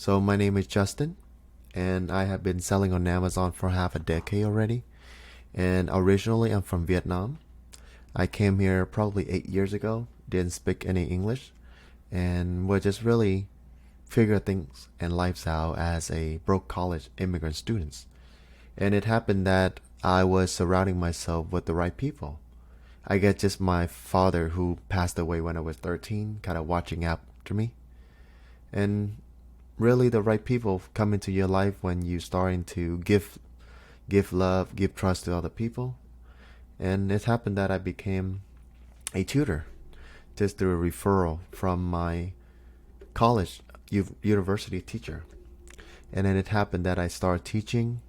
So my name is Justin, and I have been selling on Amazon for half a decade already. And originally, I'm from Vietnam. I came here probably 8 years ago, didn't speak any English, and was just really figure things and lives out as a broke college immigrant students. And it happened that I was surrounding myself with the right people. I guess just my father, who passed away when I was 13, kind of watching after me. And really the right people come into your life when you starting to give love, give trust to other people. And it happened that I became a tutor just through a referral from my college university teacher. And then it happened that I started teaching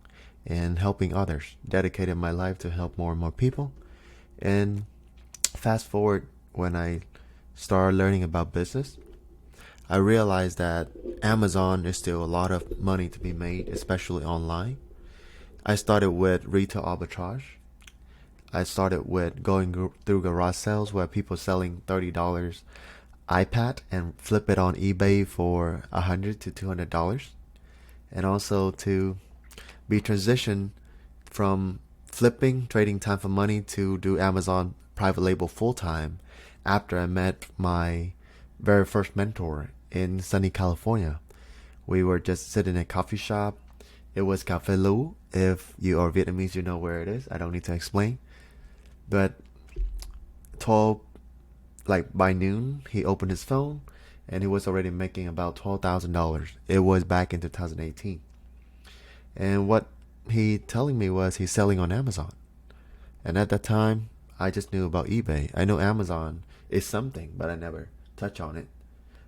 and helping others, dedicated my life to help more and more people. And fast forward, when I started learning about business, I realized that Amazon is still a lot of money to be made, especially online. I started with retail arbitrage. I started with going through garage sales where people selling $30 iPad and flip it on eBay for $100 to $200, and also to be transitioned from flipping, trading time for money to do Amazon private label full time after I met my very first mentor in sunny California. We were just sitting in a coffee shop. It was Cafe Lu. If you are Vietnamese, you know where it is. I don't need to explain. But 12, like by noon, he opened his phone and he was already making about $12,000. It was back in 2018. And what he telling me was he's selling on Amazon. And at that time, I just knew about eBay. I know Amazon is something, but I never touch on it.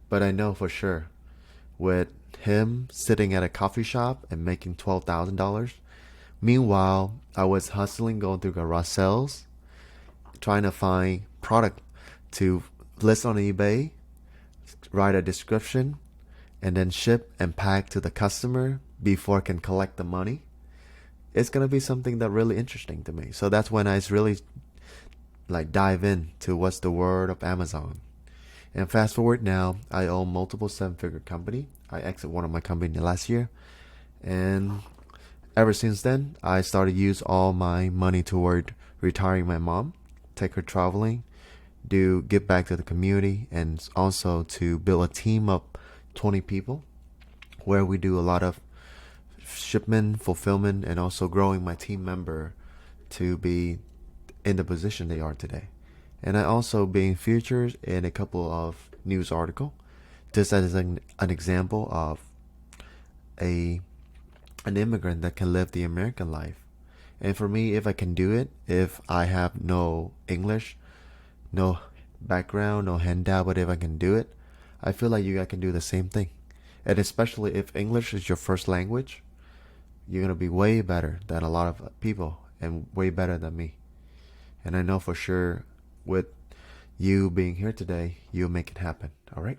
But I know for sure with him sitting at a coffee shop and making $12,000. Meanwhile, I was hustling, going through garage sales, trying to find product to list on eBay, write a description, and then ship and pack to the customer before I can collect the money. It's gonna be something that really interesting to me. So that's when I really like dive into what's the word of Amazon. And fast forward now, I own multiple seven-figure company. I exit one of my company last year, and ever since then, I started use all my money toward retiring my mom, take her traveling, do give back to the community, and also to build a team of 20 people, where we do a lot of shipment, fulfillment, and also growing my team member to be in the position they are today. And I also being featured in a couple of news articles, just as an example of a an immigrant that can live the American life. And for me, if I can do it, if I have no English, no background, no handout, but if I can do it, I feel like you guys can do the same thing. And especially if English is your first language, you're gonna be way better than a lot of people and way better than me. And I know for sure with you being here today, you'll make it happen. All right?